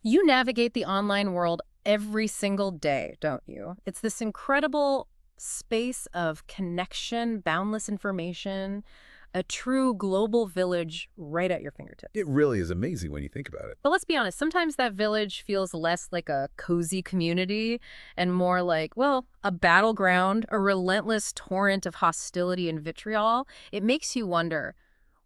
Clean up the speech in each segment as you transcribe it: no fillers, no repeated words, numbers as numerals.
You navigate the online world every single day, don't you? It's this incredible space of connection, boundless information, a true global village right at your It fingertips. really is amazing when you think about it. But let's be honest, sometimes that village feels less like a cozy community and more like, well, a battleground, a relentless torrent of hostility and vitriol. It makes you wonder,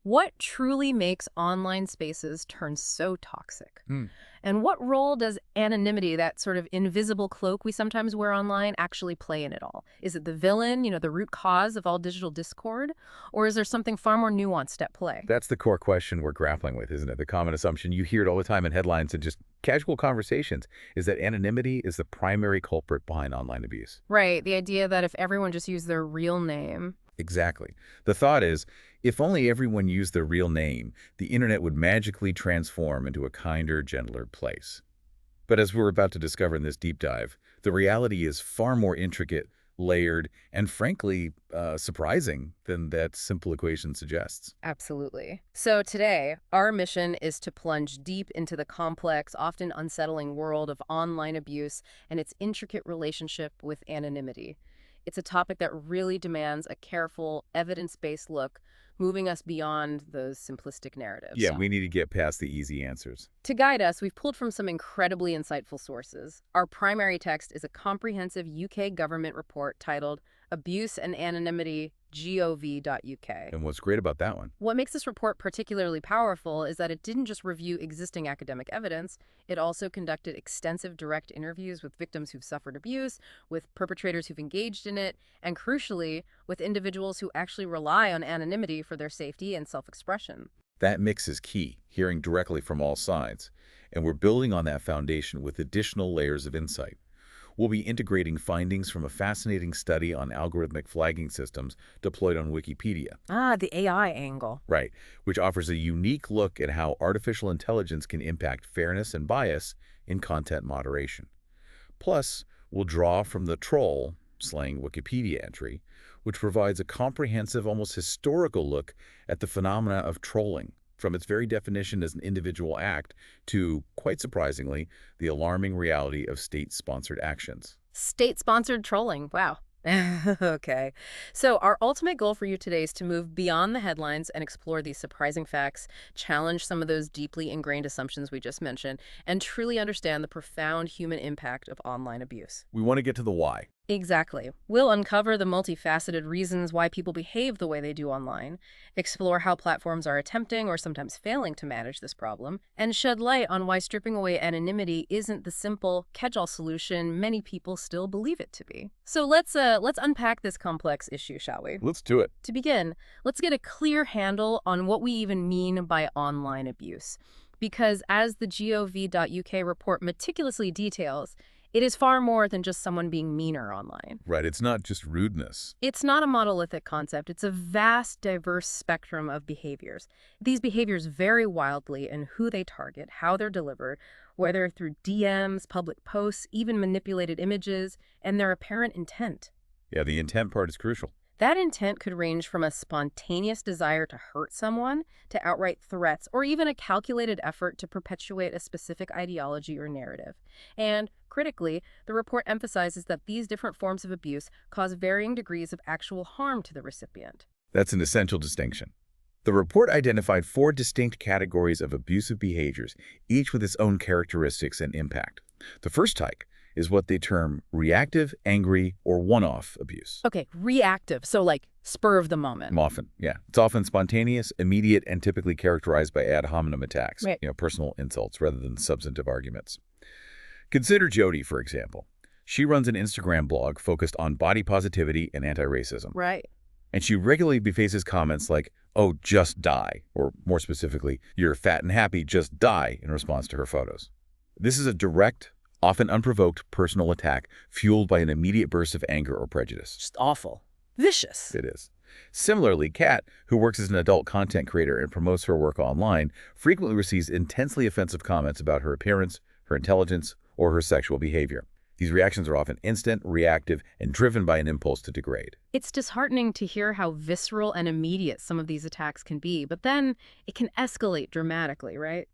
what truly makes online spaces turn so toxic? Hmm. And what role does anonymity, that sort of invisible cloak we sometimes wear online, actually play in it all? Is it the villain, the root cause of all digital discord? Or is there something far more nuanced at play? That's the core question we're grappling with, isn't it? The common assumption, you hear it all the time in headlines and just casual conversations, is that anonymity is the primary culprit behind online abuse. Right, the idea that if everyone just used their real name. Exactly. The thought is, if only everyone used their real name, the internet would magically transform into a kinder, gentler place. But as we're about to discover in this deep dive, the reality is far more intricate, layered, and frankly, surprising than that simple equation suggests. Absolutely. So today, our mission is to plunge deep into the complex, often unsettling world of online abuse and its intricate relationship with anonymity. It's a topic that really demands a careful, evidence-based look, moving us beyond those simplistic narratives. Yeah, we need to get past the easy answers. To guide us, we've pulled from some incredibly insightful sources. Our primary text is a comprehensive UK government report titled Abuse and Anonymity, gov.uk. And what's great about that one? What makes this report particularly powerful is that it didn't just review existing academic evidence, it also conducted extensive direct interviews with victims who've suffered abuse, with perpetrators who've engaged in it, and crucially, with individuals who actually rely on anonymity for their safety and self-expression. That mix is key, hearing directly from all sides. And we're building on that foundation with additional layers of insight. We'll be integrating findings from a fascinating study on algorithmic flagging systems deployed on Wikipedia. Ah, the AI angle. Right, which offers a unique look at how artificial intelligence can impact fairness and bias in content moderation. Plus, we'll draw from the troll, slang Wikipedia entry, which provides a comprehensive, almost historical look at the phenomena of trolling, from its very definition as an individual act to, quite surprisingly, the alarming reality of state-sponsored actions. State-sponsored trolling. Wow. Okay. So our ultimate goal for you today is to move beyond the headlines and explore these surprising facts, challenge some of those deeply ingrained assumptions we just mentioned, and truly understand the profound human impact of online abuse. We want to get to the why. Exactly. We'll uncover the multifaceted reasons why people behave the way they do online, explore how platforms are attempting or sometimes failing to manage this problem, and shed light on why stripping away anonymity isn't the simple catch-all solution many people still believe it to be. So let's unpack this complex issue, shall we? Let's do it. To begin, let's get a clear handle on what we even mean by online abuse. Because as the gov.uk report meticulously details, it is far more than just someone being meaner online. Right, it's not just rudeness. It's not a monolithic concept. It's a vast, diverse spectrum of behaviors. These behaviors vary wildly in who they target, how they're delivered, whether through DMs, public posts, even manipulated images, and their apparent intent. Yeah, the intent part is crucial. That intent could range from a spontaneous desire to hurt someone to outright threats or even a calculated effort to perpetuate a specific ideology or narrative. And critically, the report emphasizes that these different forms of abuse cause varying degrees of actual harm to the recipient. That's an essential distinction. The report identified 4 distinct categories of abusive behaviors, each with its own characteristics and impact. The first type is what they term reactive, angry, or one-off abuse. Okay, reactive, so like spur of the moment. Often, yeah. It's often spontaneous, immediate, and typically characterized by ad hominem attacks, Right. Personal insults rather than substantive arguments. Consider Jody, for example. She runs an Instagram blog focused on body positivity and anti-racism. Right. And she regularly faces comments like, "Oh, just die," or more specifically, "You're fat and happy, just die," in response to her photos. This is a direct, often unprovoked personal attack fueled by an immediate burst of anger or prejudice. Just awful. Vicious. It is. Similarly, Kat, who works as an adult content creator and promotes her work online, frequently receives intensely offensive comments about her appearance, her intelligence, or her sexual behavior. These reactions are often instant, reactive, and driven by an impulse to degrade. It's disheartening to hear how visceral and immediate some of these attacks can be, but then it can escalate dramatically, right?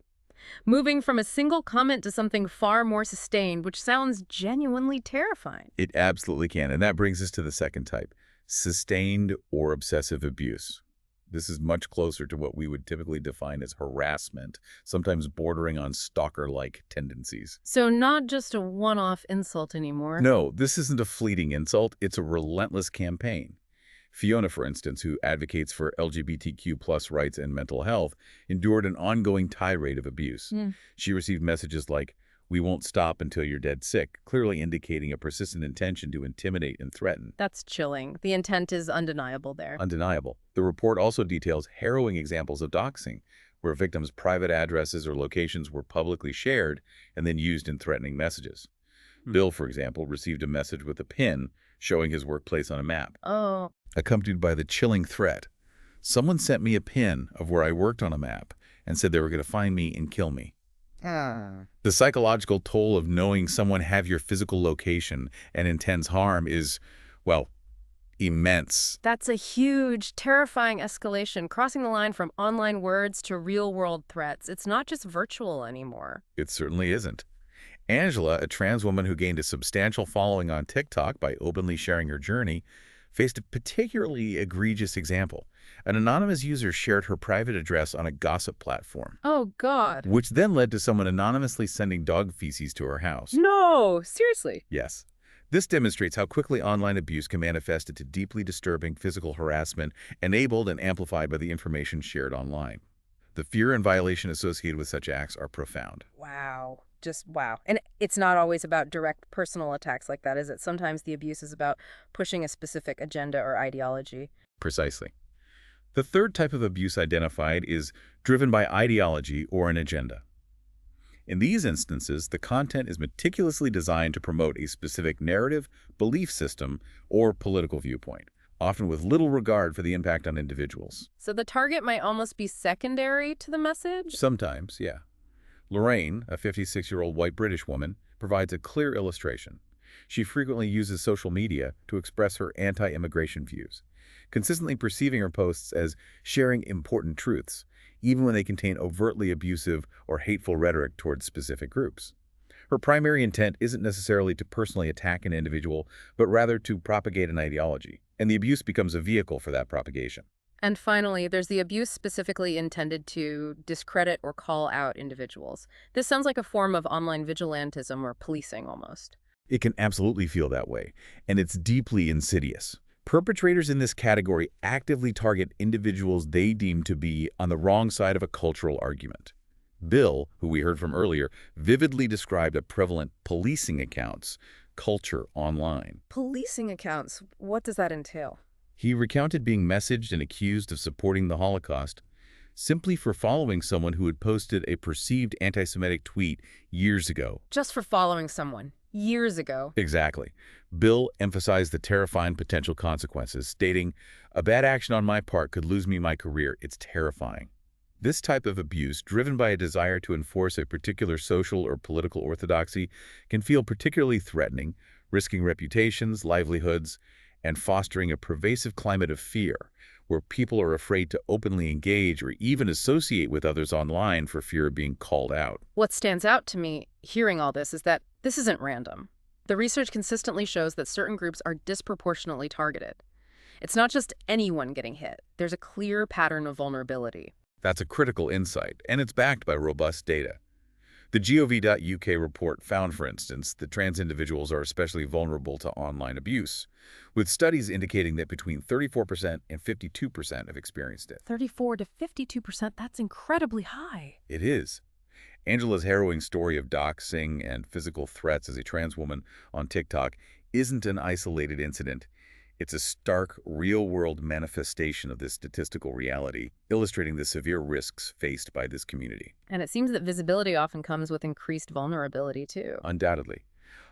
moving from a single comment to something far more sustained, which sounds genuinely terrifying. It absolutely can. And that brings us to the second type, sustained or obsessive abuse. This is much closer to what we would typically define as harassment, sometimes bordering on stalker-like tendencies. So not just a one-off insult anymore. No, this isn't a fleeting insult. It's a relentless campaign. Fiona, for instance, who advocates for LGBTQ+ rights and mental health, endured an ongoing tirade of abuse. Hmm. She received messages like, "We won't stop until you're dead sick," clearly indicating a persistent intention to intimidate and threaten. That's chilling. The intent is undeniable there. Undeniable. The report also details harrowing examples of doxing, where victims' private addresses or locations were publicly shared and then used in threatening messages. Bill, for example, received a message with a pin showing his workplace on a map, Oh, accompanied by the chilling threat. "Someone sent me a pin of where I worked on a map and said they were going to find me and kill me." The psychological toll of knowing someone have your physical location and intends harm is, well, immense. that's a huge, terrifying escalation, crossing the line from online words to real-world threats. It's not just virtual anymore. It certainly isn't. Angela, a trans woman who gained a substantial following on TikTok by openly sharing her journey, faced a particularly egregious example. An anonymous user shared her private address on a gossip platform, Oh, God. which then led to someone anonymously sending dog feces to her house. No, seriously. Yes. This demonstrates how quickly online abuse can manifest into deeply disturbing physical harassment, enabled and amplified by the information shared online. The fear and violation associated with such acts are profound. Wow. Just wow. And it's not always about direct personal attacks like that, is it? Sometimes the abuse is about pushing a specific agenda or ideology. Precisely. The third type of abuse identified is driven by ideology or an agenda. In these instances, the content is meticulously designed to promote a specific narrative, belief system, or political viewpoint, often with little regard for the impact on individuals. So the target might almost be secondary to the message? Sometimes, yeah. Lorraine, a 56-year-old white British woman, provides a clear illustration. She frequently uses social media to express her anti-immigration views, consistently perceiving her posts as sharing important truths, even when they contain overtly abusive or hateful rhetoric towards specific groups. Her primary intent isn't necessarily to personally attack an individual, but rather to propagate an ideology, and the abuse becomes a vehicle for that propagation. And finally, there's the abuse specifically intended to discredit or call out individuals. This sounds like a form of online vigilantism or policing almost. It can absolutely feel that way, and it's deeply insidious. Perpetrators in this category actively target individuals they deem to be on the wrong side of a cultural argument. Bill, who we heard from earlier, vividly described a prevalent policing accounts culture online. Policing accounts, what does that entail? He recounted being messaged and accused of supporting the Holocaust simply for following someone who had posted a perceived anti-Semitic tweet years ago. Just for following someone. Years ago. Exactly. Bill emphasized the terrifying potential consequences, stating, "A bad action on my part could lose me my career. It's terrifying." This type of abuse, driven by a desire to enforce a particular social or political orthodoxy, can feel particularly threatening, risking reputations, livelihoods, and fostering a pervasive climate of fear, where people are afraid to openly engage or even associate with others online for fear of being called out. What stands out to me, hearing all this, is that this isn't random. The research consistently shows that certain groups are disproportionately targeted. It's not just anyone getting hit. There's a clear pattern of vulnerability. That's a critical insight, and it's backed by robust data. The gov.uk report found, for instance, that trans individuals are especially vulnerable to online abuse, with studies indicating that between 34% and 52% have experienced it. 34 to 52%, that's incredibly high. It is. Angela's harrowing story of doxing and physical threats as a trans woman on TikTok isn't an isolated incident. It's a stark, real-world manifestation of this statistical reality, illustrating the severe risks faced by this community. And it seems that visibility often comes with increased vulnerability, too. Undoubtedly.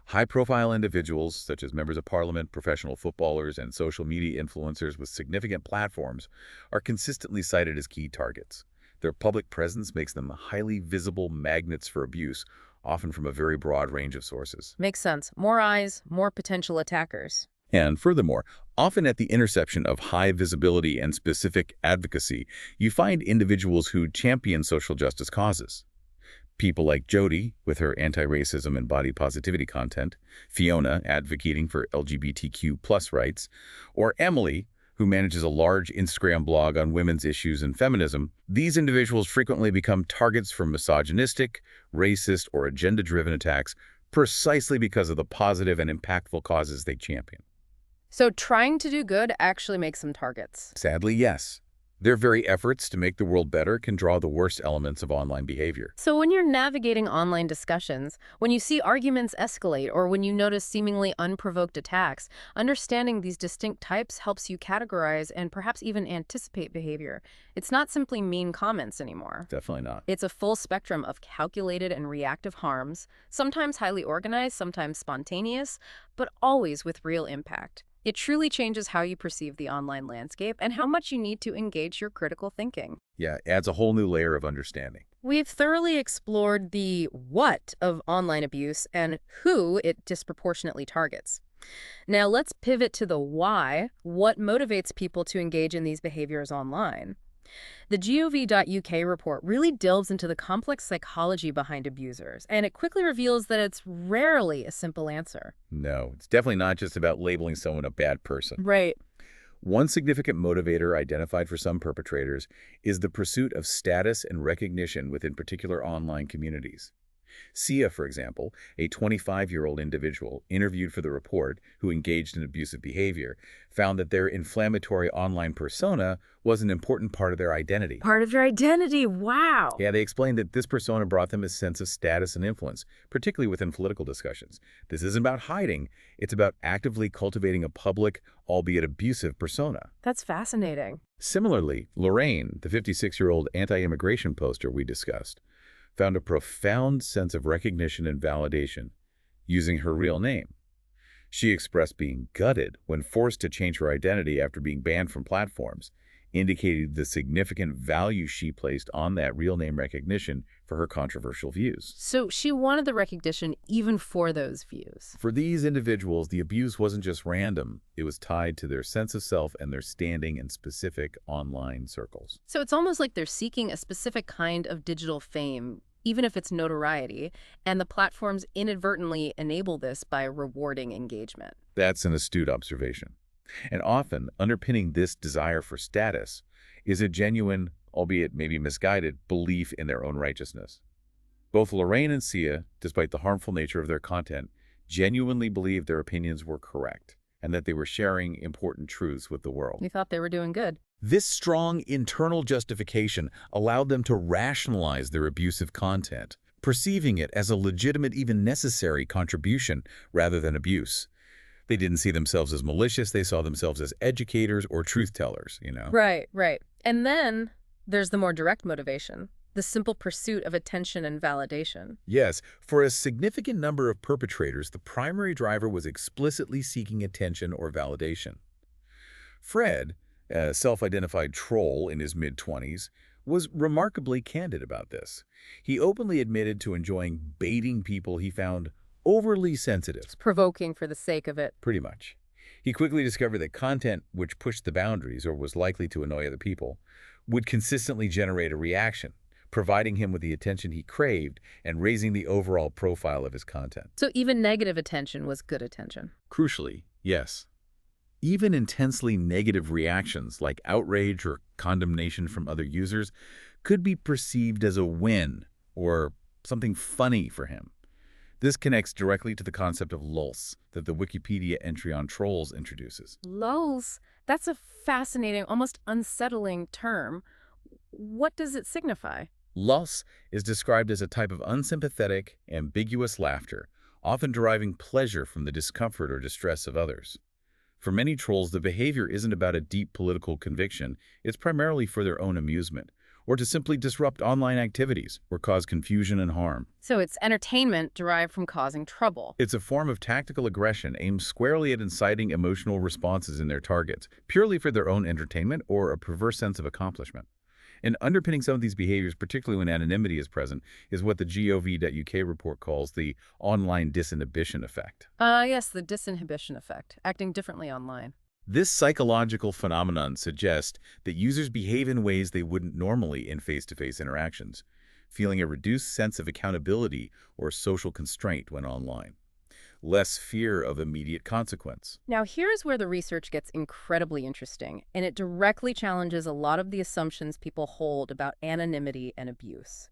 High-profile individuals, such as members of parliament, professional footballers, and social media influencers with significant platforms, are consistently cited as key targets. Their public presence makes them highly visible magnets for abuse, often from a very broad range of sources. Makes sense. More eyes, more potential attackers. And furthermore, often at the intersection of high visibility and specific advocacy, you find individuals who champion social justice causes. People like Jody, with her anti-racism and body positivity content, Fiona, advocating for LGBTQ+ rights, or Emily, who manages a large Instagram blog on women's issues and feminism, these individuals frequently become targets for misogynistic, racist, or agenda-driven attacks precisely because of the positive and impactful causes they champion. So trying to do good actually makes them targets. Sadly, yes. Their very efforts to make the world better can draw the worst elements of online behavior. So when you're navigating online discussions, when you see arguments escalate, or when you notice seemingly unprovoked attacks, understanding these distinct types helps you categorize and perhaps even anticipate behavior. It's not simply mean comments anymore. Definitely not. It's a full spectrum of calculated and reactive harms, sometimes highly organized, sometimes spontaneous, but always with real impact. It truly changes how you perceive the online landscape and how much you need to engage your critical thinking. Yeah, it adds a whole new layer of understanding. We've thoroughly explored the what of online abuse and who it disproportionately targets. Now let's pivot to the why, what motivates people to engage in these behaviors online. The gov.uk report really delves into the complex psychology behind abusers, and it quickly reveals that it's rarely a simple answer. No, it's definitely not just about labeling someone a bad person. Right. One significant motivator identified for some perpetrators is the pursuit of status and recognition within particular online communities. Sia, for example, a 25-year-old individual interviewed for the report who engaged in abusive behavior, found that their inflammatory online persona was an important part of their identity. Part of your identity, wow. Yeah, they explained that this persona brought them a sense of status and influence, particularly within political discussions. This isn't about hiding, it's about actively cultivating a public, albeit abusive, persona. That's fascinating. Similarly, Lorraine, the 56-year-old anti-immigration poster we discussed, found a profound sense of recognition and validation using her real name. She expressed being gutted when forced to change her identity after being banned from platforms, indicating the significant value she placed on that real name recognition for her controversial views. So she wanted the recognition even for those views. For these individuals, the abuse wasn't just random. It was tied to their sense of self and their standing in specific online circles. So it's almost like they're seeking a specific kind of digital fame, even if it's notoriety, and the platforms inadvertently enable this by rewarding engagement. That's an astute observation. And often, underpinning this desire for status is a genuine, albeit maybe misguided, belief in their own righteousness. Both Lorraine and Sia, despite the harmful nature of their content, genuinely believed their opinions were correct and that they were sharing important truths with the world. We thought they were doing good. This strong internal justification allowed them to rationalize their abusive content, perceiving it as a legitimate, even necessary contribution rather than abuse. They didn't see themselves as malicious, they saw themselves as educators or truth-tellers, you know? Right, right. And then there's the more direct motivation, the simple pursuit of attention and validation. Yes, for a significant number of perpetrators, the primary driver was explicitly seeking attention or validation. Fred, a self-identified troll in his mid-20s, was remarkably candid about this. He openly admitted to enjoying baiting people he found overly sensitive. It's provoking for the sake of it. Pretty much. He quickly discovered that content which pushed the boundaries or was likely to annoy other people would consistently generate a reaction, providing him with the attention he craved and raising the overall profile of his content. So even negative attention was good attention. Crucially, yes. Even intensely negative reactions like outrage or condemnation from other users could be perceived as a win or something funny for him. This connects directly to the concept of lulz that the Wikipedia entry on trolls introduces. Lulz? That's a fascinating, almost unsettling term. What does it signify? Lulz is described as a type of unsympathetic, ambiguous laughter, often deriving pleasure from the discomfort or distress of others. For many trolls, the behavior isn't about a deep political conviction, it's primarily for their own amusement, or to simply disrupt online activities or cause confusion and harm. So it's entertainment derived from causing trouble. It's a form of tactical aggression aimed squarely at inciting emotional responses in their targets, purely for their own entertainment or a perverse sense of accomplishment. And underpinning some of these behaviors, particularly when anonymity is present, is what the gov.uk report calls the online disinhibition effect. Yes, the disinhibition effect, acting differently online. This psychological phenomenon suggests that users behave in ways they wouldn't normally in face-to-face interactions, feeling a reduced sense of accountability or social constraint when online, less fear of immediate consequence. Now, here's where the research gets incredibly interesting, and it directly challenges a lot of the assumptions people hold about anonymity and abuse.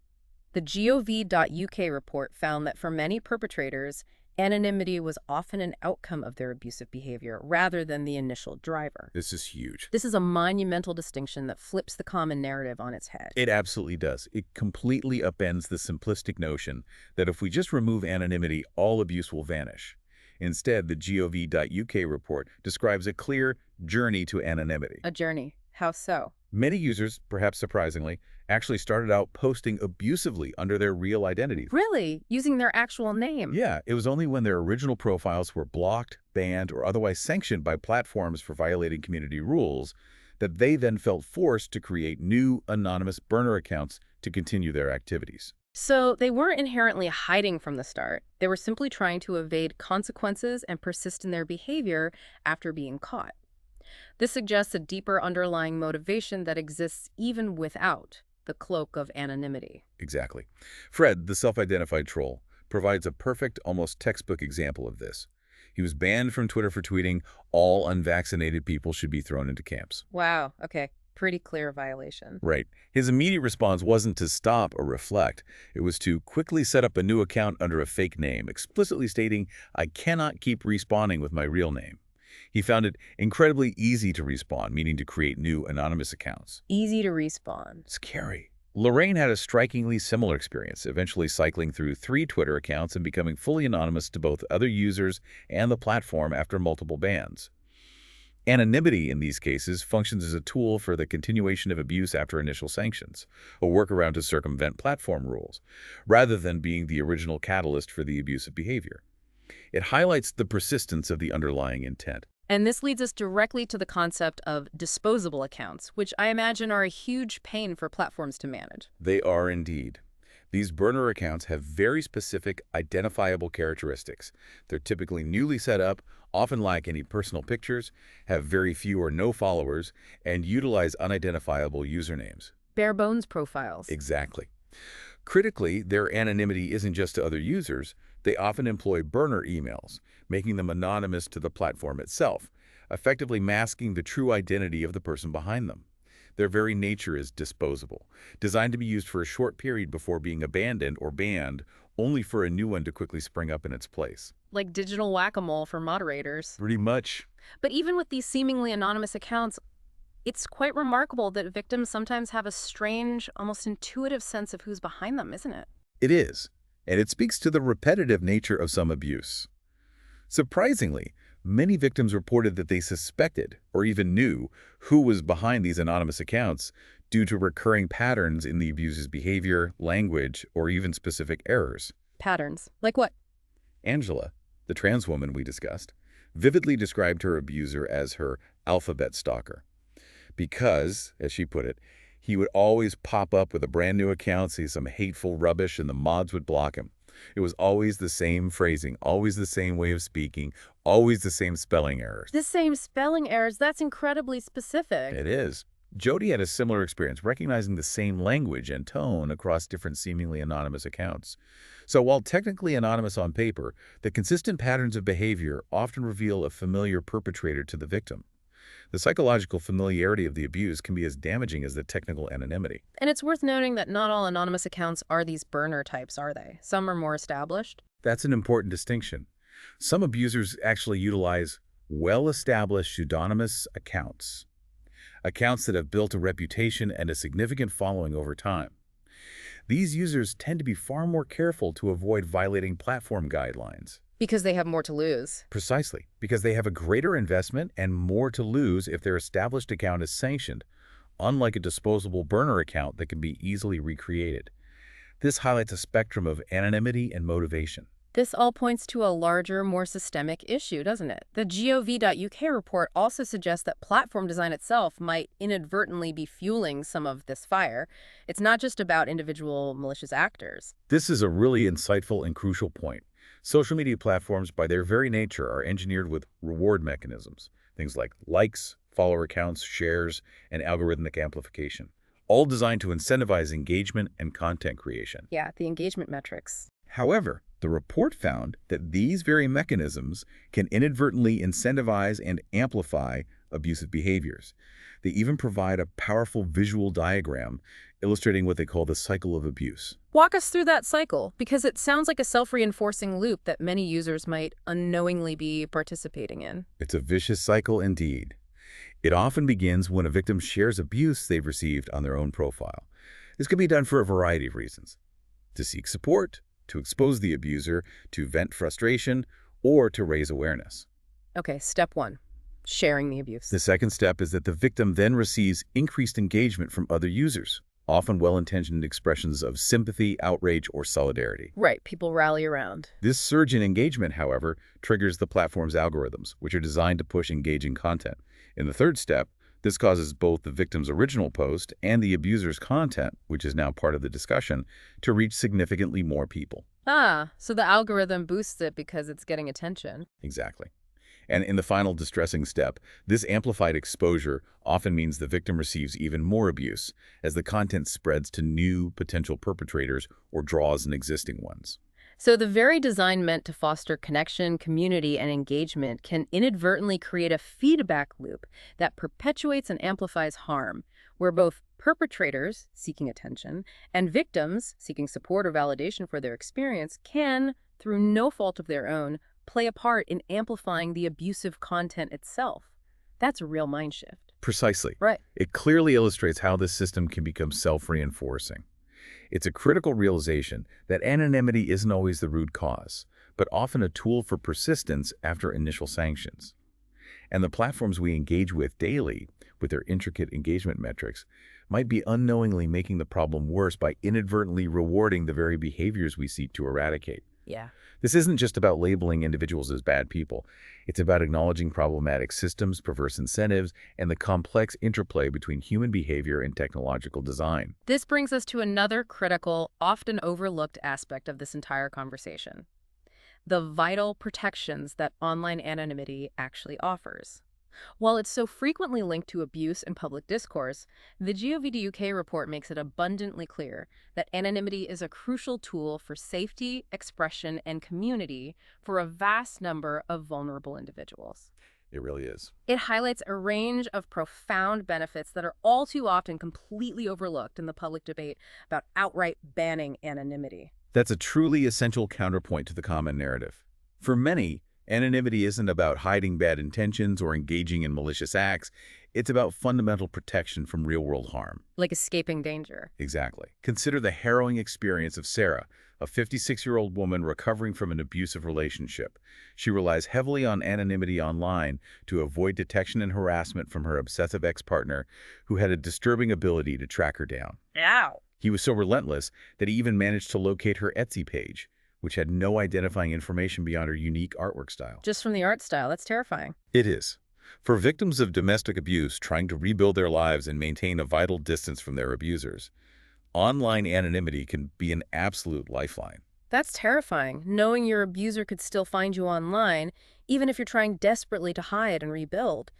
The gov.uk report found that for many perpetrators, anonymity was often an outcome of their abusive behavior rather than the initial driver. This is huge. This is a monumental distinction that flips the common narrative on its head. It absolutely does. It completely upends the simplistic notion that if we just remove anonymity, all abuse will vanish. Instead, the gov.uk report describes a clear journey to anonymity. A journey. How so? Many users, perhaps surprisingly, actually started out posting abusively under their real identities. Really? Using their actual name? Yeah, it was only when their original profiles were blocked, banned, or otherwise sanctioned by platforms for violating community rules that they then felt forced to create new anonymous burner accounts to continue their activities. So they weren't inherently hiding from the start. They were simply trying to evade consequences and persist in their behavior after being caught. This suggests a deeper underlying motivation that exists even without the cloak of anonymity. Exactly. Fred, the self-identified troll, provides a perfect, almost textbook example of this. He was banned from Twitter for tweeting, "All unvaccinated people should be thrown into camps." Wow, okay. Pretty clear violation. Right. His immediate response wasn't to stop or reflect. It was to quickly set up a new account under a fake name, explicitly stating, "I cannot keep respawning with my real name." He found it incredibly easy to respawn, meaning to create new anonymous accounts. Easy to respawn. Scary. Lorraine had a strikingly similar experience, eventually cycling through 3 Twitter accounts and becoming fully anonymous to both other users and the platform after multiple bans. Anonymity in these cases functions as a tool for the continuation of abuse after initial sanctions, a workaround to circumvent platform rules, rather than being the original catalyst for the abusive behavior. It highlights the persistence of the underlying intent. And this leads us directly to the concept of disposable accounts, which I imagine are a huge pain for platforms to manage. They are indeed. These burner accounts have very specific, identifiable characteristics. They're typically newly set up, often lack any personal pictures, have very few or no followers, and utilize unidentifiable usernames. Bare bones profiles. Exactly. Critically, their anonymity isn't just to other users. They often employ burner emails, making them anonymous to the platform itself, effectively masking the true identity of the person behind them. Their very nature is disposable, designed to be used for a short period before being abandoned or banned, only for a new one to quickly spring up in its place. Like digital whack-a-mole for moderators. Pretty much. But even with these seemingly anonymous accounts, it's quite remarkable that victims sometimes have a strange, almost intuitive sense of who's behind them, isn't it? It is, and it speaks to the repetitive nature of some abuse. Surprisingly, many victims reported that they suspected or even knew who was behind these anonymous accounts due to recurring patterns in the abuser's behavior, language, or even specific errors. Patterns. Like what? Angela, the trans woman we discussed, vividly described her abuser as her alphabet stalker. Because, as she put it, he would always pop up with a brand new account, say some hateful rubbish, and the mods would block him. It was always the same phrasing, always the same way of speaking, always the same spelling errors. The same spelling errors. That's incredibly specific. It is. Jody had a similar experience, recognizing the same language and tone across different seemingly anonymous accounts. So while technically anonymous on paper, the consistent patterns of behavior often reveal a familiar perpetrator to the victim. The psychological familiarity of the abuse can be as damaging as the technical anonymity. And it's worth noting that not all anonymous accounts are these burner types, are they? Some are more established. That's an important distinction. Some abusers actually utilize well-established pseudonymous accounts that have built a reputation and a significant following over time. These users tend to be far more careful to avoid violating platform guidelines. Because they have more to lose. Precisely, because they have a greater investment and more to lose if their established account is sanctioned, unlike a disposable burner account that can be easily recreated. This highlights a spectrum of anonymity and motivation. This all points to a larger, more systemic issue, doesn't it? The gov.uk report also suggests that platform design itself might inadvertently be fueling some of this fire. It's not just about individual malicious actors. This is a really insightful and crucial point. Social media platforms, by their very nature, are engineered with reward mechanisms, things like likes, follower counts, shares, and algorithmic amplification. all designed to incentivize engagement and content creation. Yeah, the engagement metrics. However, the report found that these very mechanisms can inadvertently incentivize and amplify abusive behaviors. They even provide a powerful visual diagram illustrating what they call the cycle of abuse. Walk us through that cycle, because it sounds like a self-reinforcing loop that many users might unknowingly be participating in. It's a vicious cycle indeed. It often begins when a victim shares abuse they've received on their own profile. This can be done for a variety of reasons: to seek support, to expose the abuser, to vent frustration, or to raise awareness. Okay, step one, sharing the abuse. The second step is that the victim then receives increased engagement from other users, often well-intentioned expressions of sympathy, outrage, or solidarity. Right, people rally around. This surge in engagement, however, triggers the platform's algorithms, which are designed to push engaging content. In the third step, this causes both the victim's original post and the abuser's content, which is now part of the discussion, to reach significantly more people. Ah, so the algorithm boosts it because it's getting attention. Exactly. And in the final distressing step, this amplified exposure often means the victim receives even more abuse as the content spreads to new potential perpetrators or draws in existing ones. So the very design meant to foster connection, community, and engagement can inadvertently create a feedback loop that perpetuates and amplifies harm, where both perpetrators, seeking attention, and victims, seeking support or validation for their experience, can, through no fault of their own, play a part in amplifying the abusive content itself. That's a real mind shift. Precisely. Right. It clearly illustrates how this system can become self-reinforcing. It's a critical realization that anonymity isn't always the root cause, but often a tool for persistence after initial sanctions. And the platforms we engage with daily, with their intricate engagement metrics, might be unknowingly making the problem worse by inadvertently rewarding the very behaviors we seek to eradicate. Yeah. This isn't just about labeling individuals as bad people. It's about acknowledging problematic systems, perverse incentives, and the complex interplay between human behavior and technological design. This brings us to another critical, often overlooked aspect of this entire conversation: the vital protections that online anonymity actually offers. While it's so frequently linked to abuse and public discourse, the GOVD UK report makes it abundantly clear that anonymity is a crucial tool for safety, expression, and community for a vast number of vulnerable individuals. It really is. It highlights a range of profound benefits that are all too often completely overlooked in the public debate about outright banning anonymity. That's a truly essential counterpoint to the common narrative. For many, anonymity isn't about hiding bad intentions or engaging in malicious acts. It's about fundamental protection from real-world harm. Like escaping danger. Exactly. Consider the harrowing experience of Sarah, a 56-year-old woman recovering from an abusive relationship. She relies heavily on anonymity online to avoid detection and harassment from her obsessive ex-partner, who had a disturbing ability to track her down. Ow! He was so relentless that he even managed to locate her Etsy page, which had no identifying information beyond her unique artwork style. Just from the art style, that's terrifying. It is. For victims of domestic abuse trying to rebuild their lives and maintain a vital distance from their abusers, online anonymity can be an absolute lifeline. That's terrifying, knowing your abuser could still find you online, even if you're trying desperately to hide and rebuild.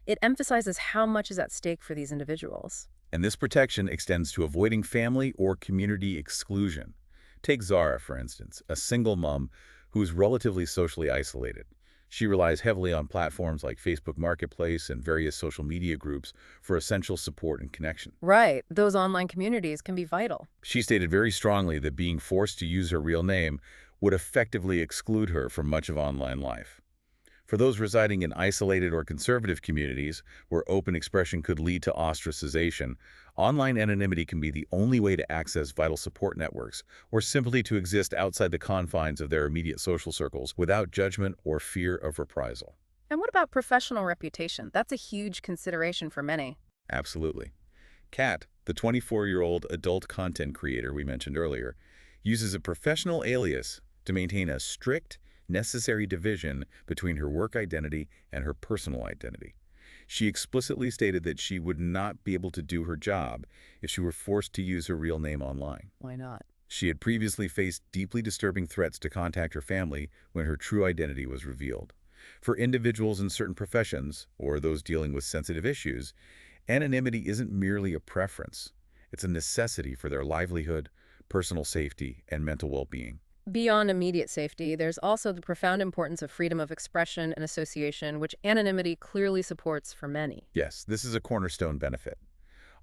It emphasizes how much is at stake for these individuals. And this protection extends to avoiding family or community exclusion. Take Zara, for instance, a single mom who is relatively socially isolated. She relies heavily on platforms like Facebook Marketplace and various social media groups for essential support and connection. Right, those online communities can be vital. She stated very strongly that being forced to use her real name would effectively exclude her from much of online life. For those residing in isolated or conservative communities where open expression could lead to ostracization, online anonymity can be the only way to access vital support networks or simply to exist outside the confines of their immediate social circles without judgment or fear of reprisal. And what about professional reputation? That's a huge consideration for many. Absolutely. Kat, the 24-year-old adult content creator we mentioned earlier, uses a professional alias to maintain a strict, necessary division between her work identity and her personal identity. She explicitly stated that she would not be able to do her job if she were forced to use her real name online. Why not? She had previously faced deeply disturbing threats to contact her family when her true identity was revealed. For individuals in certain professions, or those dealing with sensitive issues, anonymity isn't merely a preference. It's a necessity for their livelihood, personal safety, and mental well-being. Beyond immediate safety, there's also the profound importance of freedom of expression and association, which anonymity clearly supports for many. Yes, this is a cornerstone benefit.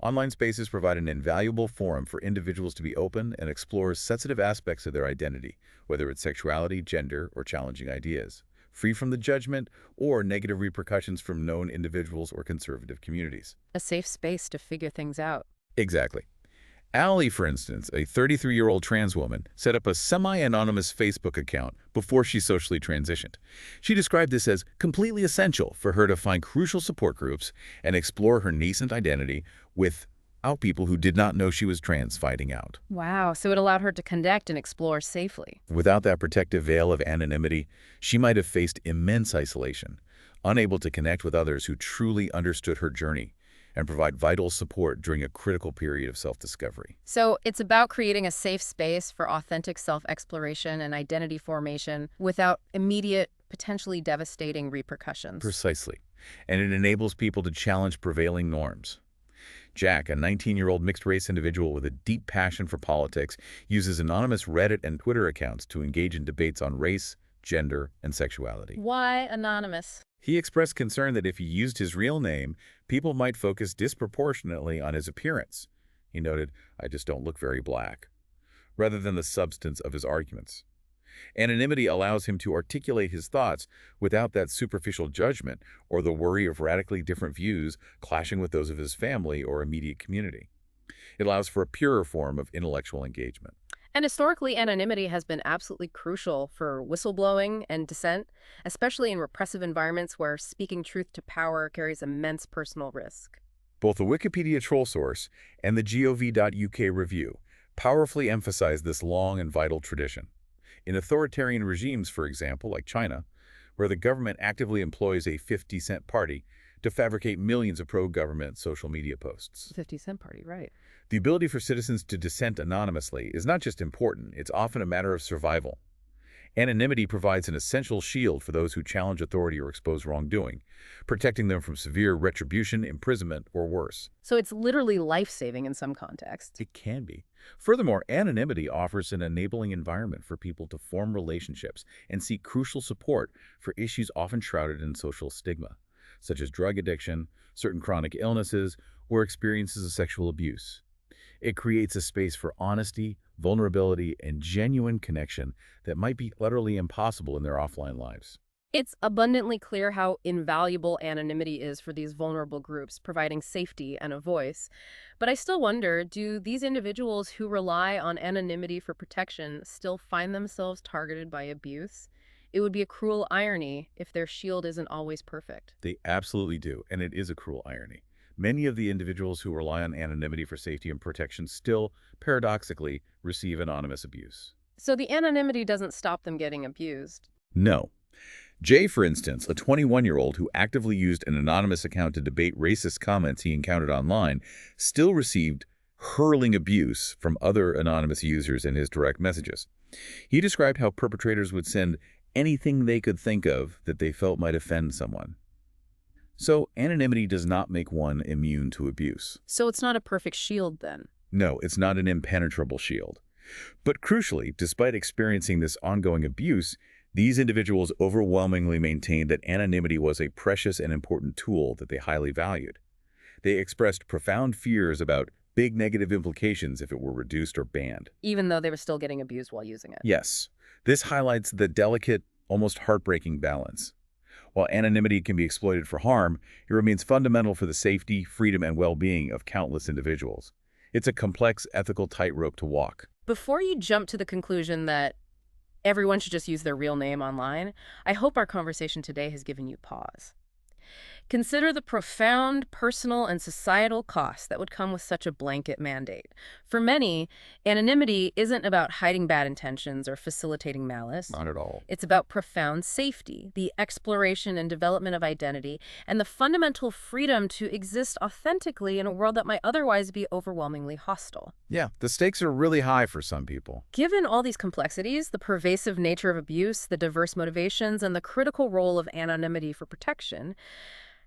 Online spaces provide an invaluable forum for individuals to be open and explore sensitive aspects of their identity, whether it's sexuality, gender, or challenging ideas, free from the judgment or negative repercussions from known individuals or conservative communities. A safe space to figure things out. Exactly. Allie, for instance, a 33-year-old trans woman, set up a semi-anonymous Facebook account before she socially transitioned. She described this as completely essential for her to find crucial support groups and explore her nascent identity without people who did not know she was trans fighting out. Wow, so it allowed her to connect and explore safely. Without that protective veil of anonymity, she might have faced immense isolation, unable to connect with others who truly understood her journey and provide vital support during a critical period of self-discovery. So it's about creating a safe space for authentic self-exploration and identity formation without immediate, potentially devastating repercussions. Precisely. And it enables people to challenge prevailing norms. Jack, a 19-year-old mixed-race individual with a deep passion for politics, uses anonymous Reddit and Twitter accounts to engage in debates on race, gender, and sexuality. Why anonymous? He expressed concern that if he used his real name, people might focus disproportionately on his appearance. He noted, "I just don't look very black," rather than the substance of his arguments. Anonymity allows him to articulate his thoughts without that superficial judgment or the worry of radically different views clashing with those of his family or immediate community. It allows for a purer form of intellectual engagement. And historically, anonymity has been absolutely crucial for whistleblowing and dissent, especially in repressive environments where speaking truth to power carries immense personal risk. Both the Wikipedia troll source and the gov.uk review powerfully emphasize this long and vital tradition. In authoritarian regimes, for example, like China, where the government actively employs a 50-cent party to fabricate millions of pro-government social media posts. 50-cent party, right. The ability for citizens to dissent anonymously is not just important, it's often a matter of survival. Anonymity provides an essential shield for those who challenge authority or expose wrongdoing, protecting them from severe retribution, imprisonment, or worse. So it's literally life-saving in some contexts. It can be. Furthermore, anonymity offers an enabling environment for people to form relationships and seek crucial support for issues often shrouded in social stigma, such as drug addiction, certain chronic illnesses, or experiences of sexual abuse. It creates a space for honesty, vulnerability, and genuine connection that might be utterly impossible in their offline lives. It's abundantly clear how invaluable anonymity is for these vulnerable groups, providing safety and a voice. But I still wonder, do these individuals who rely on anonymity for protection still find themselves targeted by abuse? It would be a cruel irony if their shield isn't always perfect. They absolutely do, and it is a cruel irony. Many of the individuals who rely on anonymity for safety and protection still, paradoxically, receive anonymous abuse. So the anonymity doesn't stop them getting abused. No. Jay, for instance, a 21-year-old who actively used an anonymous account to debate racist comments he encountered online, still received hurling abuse from other anonymous users in his direct messages. He described how perpetrators would send anything they could think of that they felt might offend someone. So, anonymity does not make one immune to abuse. So it's not a perfect shield then? No, it's not an impenetrable shield. But crucially, despite experiencing this ongoing abuse, these individuals overwhelmingly maintained that anonymity was a precious and important tool that they highly valued. They expressed profound fears about big negative implications if it were reduced or banned. Even though they were still getting abused while using it. Yes, this highlights the delicate, almost heartbreaking balance. While anonymity can be exploited for harm, it remains fundamental for the safety, freedom, and well-being of countless individuals. It's a complex ethical tightrope to walk. Before you jump to the conclusion that everyone should just use their real name online, I hope our conversation today has given you pause. Consider the profound personal and societal costs that would come with such a blanket mandate. For many, anonymity isn't about hiding bad intentions or facilitating malice. Not at all. It's about profound safety, the exploration and development of identity, and the fundamental freedom to exist authentically in a world that might otherwise be overwhelmingly hostile. Yeah, the stakes are really high for some people. Given all these complexities, the pervasive nature of abuse, the diverse motivations, and the critical role of anonymity for protection,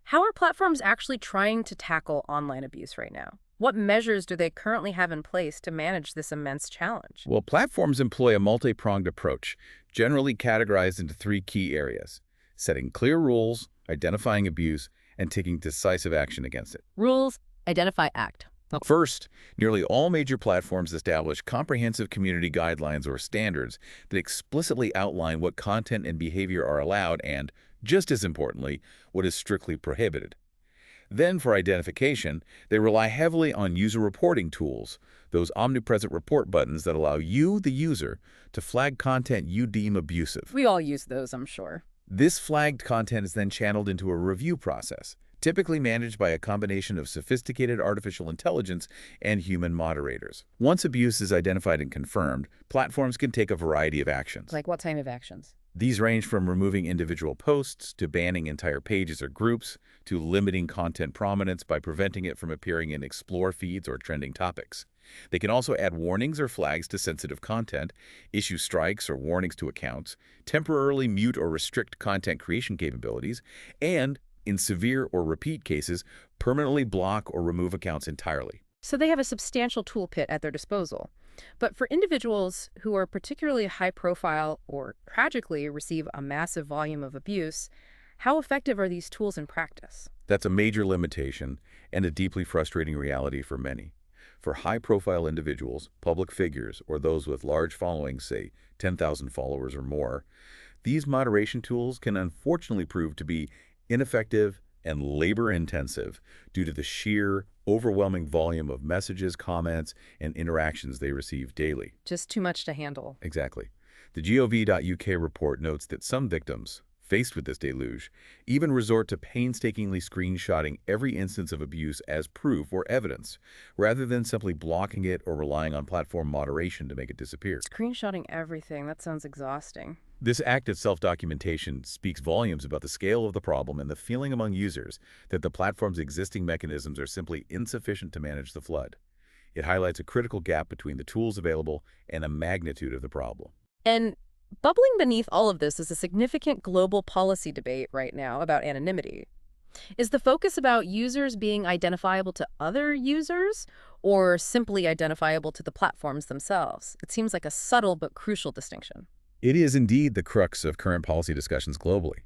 how are platforms actually trying to tackle online abuse right now? What measures do they currently have in place to manage this immense challenge? Well, platforms employ a multi-pronged approach, generally categorized into three key areas: setting clear rules, identifying abuse, and taking decisive action against it. Rules, identify, act. First, nearly all major platforms establish comprehensive community guidelines or standards that explicitly outline what content and behavior are allowed and, just as importantly, what is strictly prohibited. Then, for identification, they rely heavily on user reporting tools, those omnipresent report buttons that allow you, the user, to flag content you deem abusive. We all use those, I'm sure. This flagged content is then channeled into a review process, typically managed by a combination of sophisticated artificial intelligence and human moderators. Once abuse is identified and confirmed, platforms can take a variety of actions. Like what type of actions? These range from removing individual posts, to banning entire pages or groups, to limiting content prominence by preventing it from appearing in Explore feeds or trending topics. They can also add warnings or flags to sensitive content, issue strikes or warnings to accounts, temporarily mute or restrict content creation capabilities, and, in severe or repeat cases, permanently block or remove accounts entirely. So they have a substantial toolkit at their disposal. But for individuals who are particularly high profile or tragically receive a massive volume of abuse, how effective are these tools in practice? That's a major limitation and a deeply frustrating reality for many. For high-profile individuals, public figures, or those with large followings, say 10,000 followers or more, these moderation tools can unfortunately prove to be ineffective and labor-intensive due to the sheer, overwhelming volume of messages, comments, and interactions they receive daily. Just too much to handle. Exactly. The gov.uk report notes that some victims, faced with this deluge, even resort to painstakingly screenshotting every instance of abuse as proof or evidence, rather than simply blocking it or relying on platform moderation to make it disappear. Screenshotting everything, that sounds exhausting. This act of self-documentation speaks volumes about the scale of the problem and the feeling among users that the platform's existing mechanisms are simply insufficient to manage the flood. It highlights a critical gap between the tools available and the magnitude of the problem. And bubbling beneath all of this is a significant global policy debate right now about anonymity. Is the focus about users being identifiable to other users or simply identifiable to the platforms themselves? It seems like a subtle but crucial distinction. It is indeed the crux of current policy discussions globally.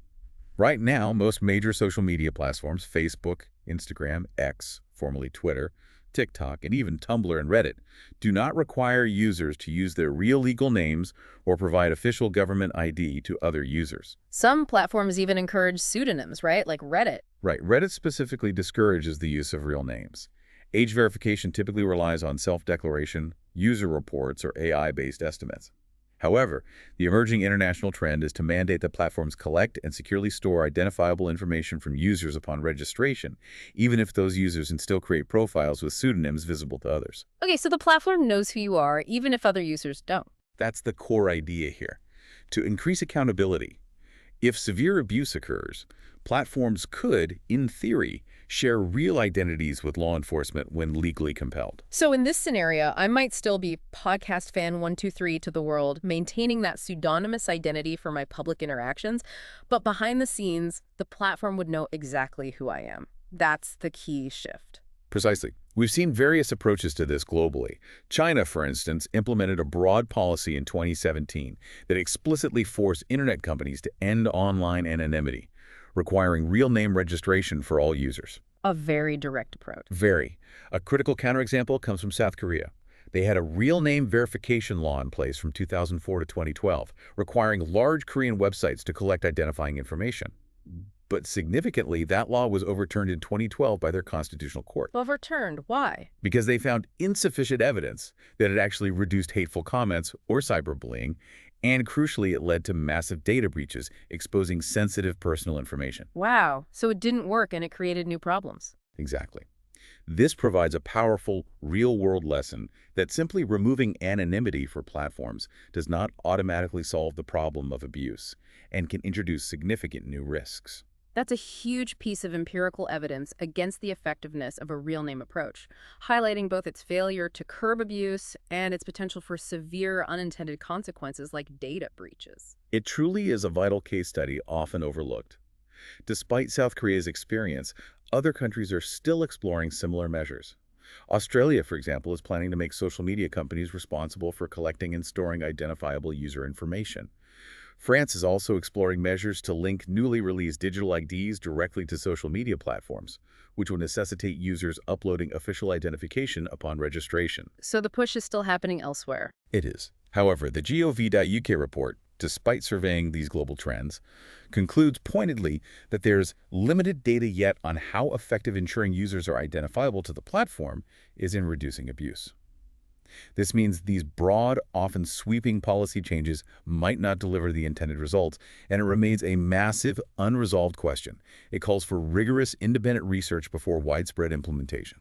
Right now, most major social media platforms, Facebook, Instagram, X, formerly Twitter, TikTok, and even Tumblr and Reddit, do not require users to use their real legal names or provide official government ID to other users. Some platforms even encourage pseudonyms, right? Like Reddit. Right. Reddit specifically discourages the use of real names. Age verification typically relies on self-declaration, user reports, or AI-based estimates. However, the emerging international trend is to mandate that platforms collect and securely store identifiable information from users upon registration, even if those users can still create profiles with pseudonyms visible to others. Okay, so the platform knows who you are, even if other users don't. That's the core idea here. To increase accountability, if severe abuse occurs, platforms could, in theory, share real identities with law enforcement when legally compelled. So in this scenario, I might still be podcast fan 123 to the world, maintaining that pseudonymous identity for my public interactions, but behind the scenes, the platform would know exactly who I am. That's the key shift. Precisely. We've seen various approaches to this globally. China, for instance, implemented a broad policy in 2017 that explicitly forced internet companies to end online anonymity, requiring real name registration for all users. A very direct approach. Very. A critical counterexample comes from South Korea. They had a real name verification law in place from 2004 to 2012, requiring large Korean websites to collect identifying information. But significantly, that law was overturned in 2012 by their constitutional court. Overturned. Why? Because they found insufficient evidence that it actually reduced hateful comments or cyberbullying, and crucially, it led to massive data breaches exposing sensitive personal information. Wow. So it didn't work and it created new problems. Exactly. This provides a powerful, real-world lesson that simply removing anonymity for platforms does not automatically solve the problem of abuse and can introduce significant new risks. That's a huge piece of empirical evidence against the effectiveness of a real name approach, highlighting both its failure to curb abuse and its potential for severe unintended consequences like data breaches. It truly is a vital case study often overlooked. Despite South Korea's experience, other countries are still exploring similar measures. Australia, for example, is planning to make social media companies responsible for collecting and storing identifiable user information. France is also exploring measures to link newly released digital IDs directly to social media platforms, which will necessitate users uploading official identification upon registration. So the push is still happening elsewhere. It is. However, the gov.uk report, despite surveying these global trends, concludes pointedly that there's limited data yet on how effective ensuring users are identifiable to the platform is in reducing abuse. This means these broad, often sweeping policy changes might not deliver the intended results, and it remains a massive, unresolved question. It calls for rigorous, independent research before widespread implementation.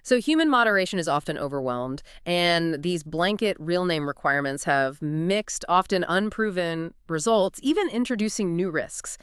So human moderation is often overwhelmed, and these blanket real name requirements have mixed, often unproven results, even introducing new risks.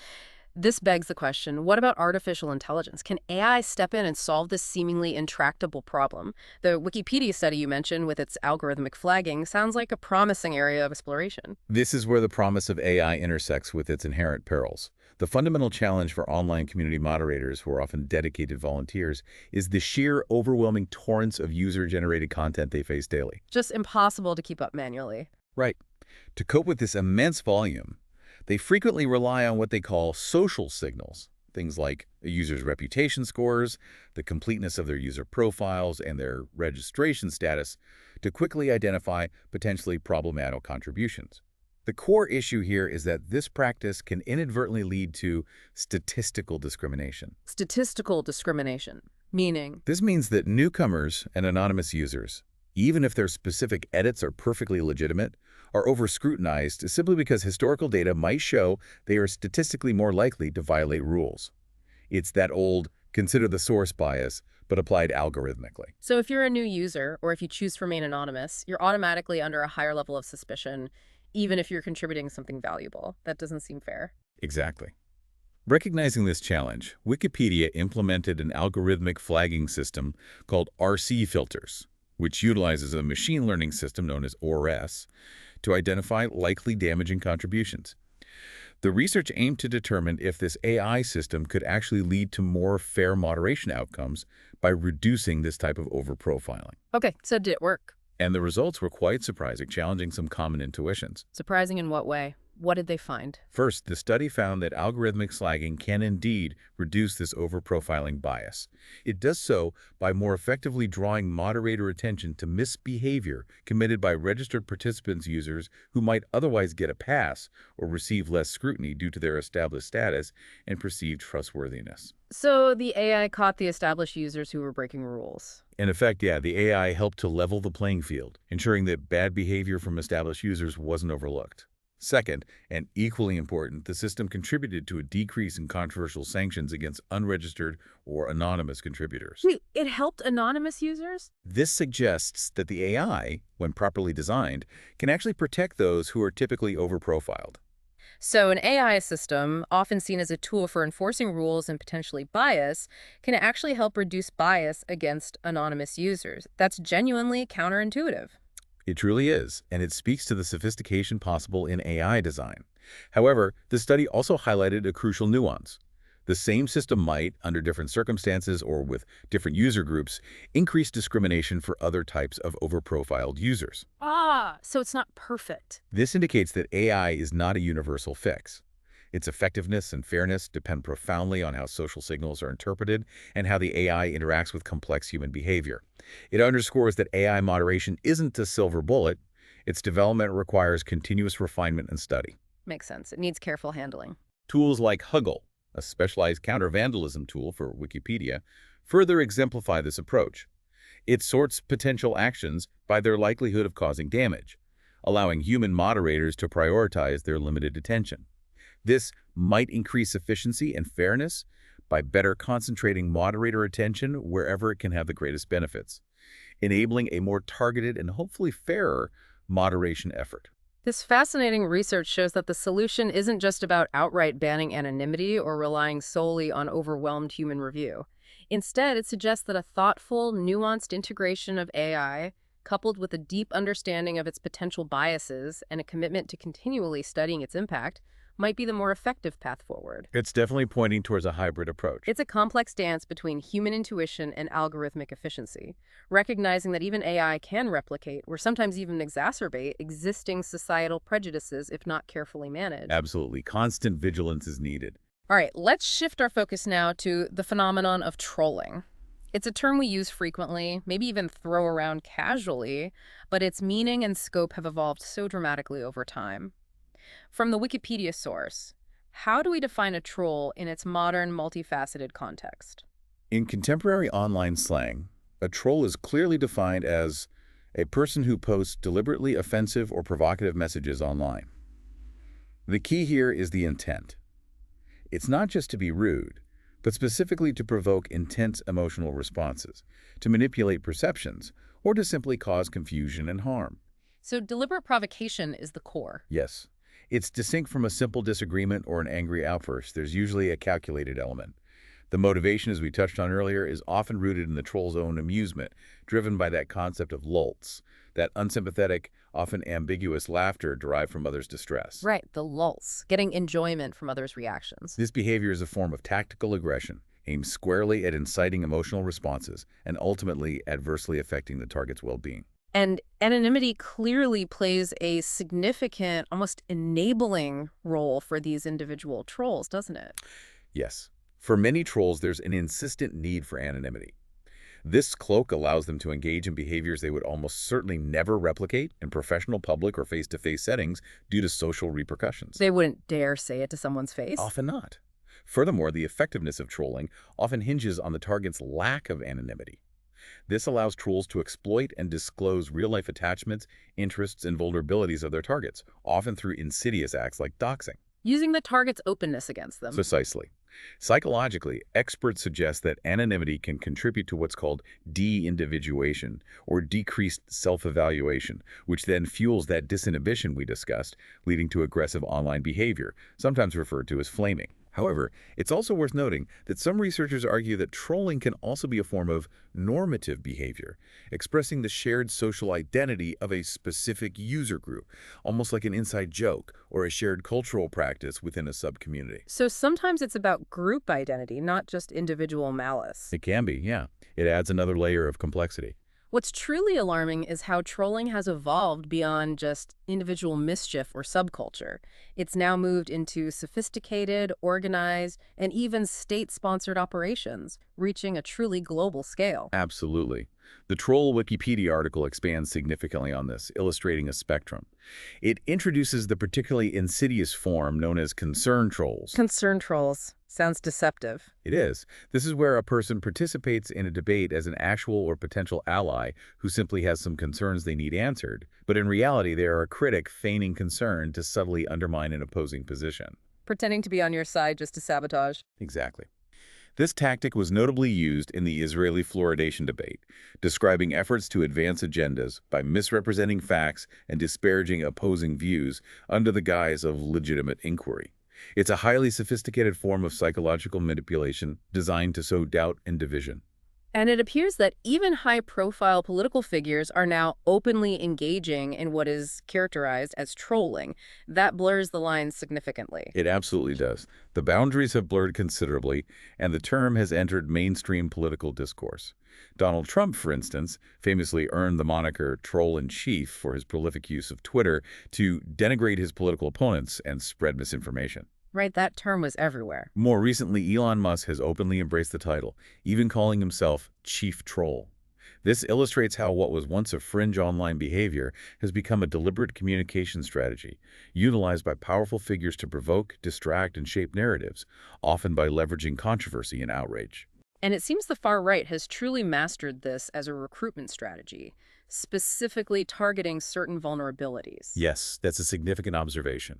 This begs the question, what about artificial intelligence? Can AI step in and solve this seemingly intractable problem? The Wikipedia study you mentioned with its algorithmic flagging sounds like a promising area of exploration. This is where the promise of AI intersects with its inherent perils. The fundamental challenge for online community moderators, who are often dedicated volunteers, is the sheer overwhelming torrents of user-generated content they face daily. Just impossible to keep up manually. Right. To cope with this immense volume, they frequently rely on what they call social signals, things like a user's reputation scores, the completeness of their user profiles, and their registration status, to quickly identify potentially problematic contributions. The core issue here is that this practice can inadvertently lead to statistical discrimination. Statistical discrimination, meaning This means that newcomers and anonymous users, even if their specific edits are perfectly legitimate, are over-scrutinized simply because historical data might show they are statistically more likely to violate rules. It's that old, consider the source bias, but applied algorithmically. So if you're a new user, or if you choose to remain anonymous, you're automatically under a higher level of suspicion, even if you're contributing something valuable. That doesn't seem fair. Exactly. Recognizing this challenge, Wikipedia implemented an algorithmic flagging system called RC filters, which utilizes a machine learning system known as ORS to identify likely damaging contributions. The research aimed to determine if this AI system could actually lead to more fair moderation outcomes by reducing this type of overprofiling. Okay, so did it work? And the results were quite surprising, challenging some common intuitions. Surprising in what way? What did they find? First, the study found that algorithmic flagging can indeed reduce this overprofiling bias. It does so by more effectively drawing moderator attention to misbehavior committed by registered participants users who might otherwise get a pass or receive less scrutiny due to their established status and perceived trustworthiness. So the AI caught the established users who were breaking rules. In effect, yeah, the AI helped to level the playing field, ensuring that bad behavior from established users wasn't overlooked. Second, and equally important, the system contributed to a decrease in controversial sanctions against unregistered or anonymous contributors. Wait, it helped anonymous users? This suggests that the AI, when properly designed, can actually protect those who are typically overprofiled. So an AI system, often seen as a tool for enforcing rules and potentially bias, can actually help reduce bias against anonymous users. That's genuinely counterintuitive. It truly is, and it speaks to the sophistication possible in AI design. However, the study also highlighted a crucial nuance. The same system might, under different circumstances or with different user groups, increase discrimination for other types of overprofiled users. So it's not perfect. This indicates that AI is not a universal fix. Its effectiveness and fairness depend profoundly on how social signals are interpreted and how the AI interacts with complex human behavior. It underscores that AI moderation isn't a silver bullet. Its development requires continuous refinement and study. Makes sense. It needs careful handling. Tools like Huggle, a specialized counter-vandalism tool for Wikipedia, further exemplify this approach. It sorts potential actions by their likelihood of causing damage, allowing human moderators to prioritize their limited attention. This might increase efficiency and fairness by better concentrating moderator attention wherever it can have the greatest benefits, enabling a more targeted and hopefully fairer moderation effort. This fascinating research shows that the solution isn't just about outright banning anonymity or relying solely on overwhelmed human review. Instead, it suggests that a thoughtful, nuanced integration of AI, coupled with a deep understanding of its potential biases and a commitment to continually studying its impact, might be the more effective path forward. It's definitely pointing towards a hybrid approach. It's a complex dance between human intuition and algorithmic efficiency, recognizing that even AI can replicate, or sometimes even exacerbate, existing societal prejudices if not carefully managed. Absolutely. Constant vigilance is needed. All right, let's shift our focus now to the phenomenon of trolling. It's a term we use frequently, maybe even throw around casually, but its meaning and scope have evolved so dramatically over time. From the Wikipedia source, how do we define a troll in its modern, multifaceted context? In contemporary online slang, a troll is clearly defined as a person who posts deliberately offensive or provocative messages online. The key here is the intent. It's not just to be rude, but specifically to provoke intense emotional responses, to manipulate perceptions, or to simply cause confusion and harm. So deliberate provocation is the core. Yes, it's distinct from a simple disagreement or an angry outburst. There's usually a calculated element. The motivation, as we touched on earlier, is often rooted in the troll's own amusement, driven by that concept of lulz, that unsympathetic, often ambiguous laughter derived from others' distress. Right, the lulz, getting enjoyment from others' reactions. This behavior is a form of tactical aggression, aimed squarely at inciting emotional responses and ultimately adversely affecting the target's well-being. And anonymity clearly plays a significant, almost enabling role for these individual trolls, doesn't it? Yes. For many trolls, there's an insistent need for anonymity. This cloak allows them to engage in behaviors they would almost certainly never replicate in professional, public, or face-to-face settings due to social repercussions. They wouldn't dare say it to someone's face. Often not. Furthermore, the effectiveness of trolling often hinges on the target's lack of anonymity. This allows trolls to exploit and disclose real-life attachments, interests, and vulnerabilities of their targets, often through insidious acts like doxing. Using the target's openness against them. Precisely. Psychologically, experts suggest that anonymity can contribute to what's called de-individuation, or decreased self-evaluation, which then fuels that disinhibition we discussed, leading to aggressive online behavior, sometimes referred to as flaming. However, it's also worth noting that some researchers argue that trolling can also be a form of normative behavior, expressing the shared social identity of a specific user group, almost like an inside joke or a shared cultural practice within a subcommunity. So sometimes it's about group identity, not just individual malice. It can be, yeah. It adds another layer of complexity. What's truly alarming is how trolling has evolved beyond just individual mischief or subculture. It's now moved into sophisticated, organized, and even state-sponsored operations, reaching a truly global scale. Absolutely. The Troll Wikipedia article expands significantly on this, illustrating a spectrum. It introduces the particularly insidious form known as concern trolls. Concern trolls. Sounds deceptive. It is. This is where a person participates in a debate as an actual or potential ally who simply has some concerns they need answered, but in reality they are a critic feigning concern to subtly undermine an opposing position. Pretending to be on your side just to sabotage. Exactly. This tactic was notably used in the Israeli fluoridation debate, describing efforts to advance agendas by misrepresenting facts and disparaging opposing views under the guise of legitimate inquiry. It's a highly sophisticated form of psychological manipulation designed to sow doubt and division. And it appears that even high-profile political figures are now openly engaging in what is characterized as trolling. That blurs the lines significantly. It absolutely does. The boundaries have blurred considerably, and the term has entered mainstream political discourse. Donald Trump, for instance, famously earned the moniker troll-in-chief for his prolific use of Twitter to denigrate his political opponents and spread misinformation. Right, that term was everywhere. More recently, Elon Musk has openly embraced the title, even calling himself Chief Troll. This illustrates how what was once a fringe online behavior has become a deliberate communication strategy, utilized by powerful figures to provoke, distract, and shape narratives, often by leveraging controversy and outrage. And it seems the far right has truly mastered this as a recruitment strategy, specifically targeting certain vulnerabilities. Yes, that's a significant observation.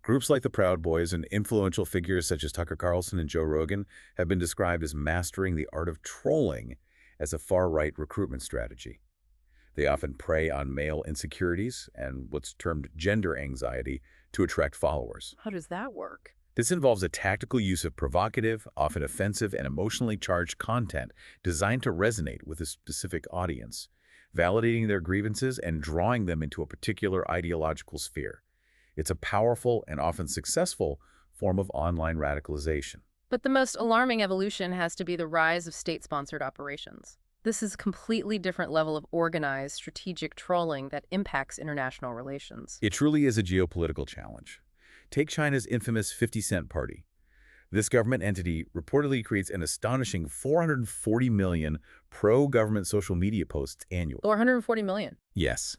Groups like the Proud Boys and influential figures such as Tucker Carlson and Joe Rogan have been described as mastering the art of trolling as a far-right recruitment strategy. They often prey on male insecurities and what's termed gender anxiety to attract followers. How does that work? This involves a tactical use of provocative, often offensive, and emotionally charged content designed to resonate with a specific audience, validating their grievances and drawing them into a particular ideological sphere. It's a powerful and often successful form of online radicalization. But the most alarming evolution has to be the rise of state-sponsored operations. This is a completely different level of organized, strategic trolling that impacts international relations. It truly is a geopolitical challenge. Take China's infamous 50 Cent Party. This government entity reportedly creates an astonishing 440 million pro-government social media posts annually. 440 million. Yes.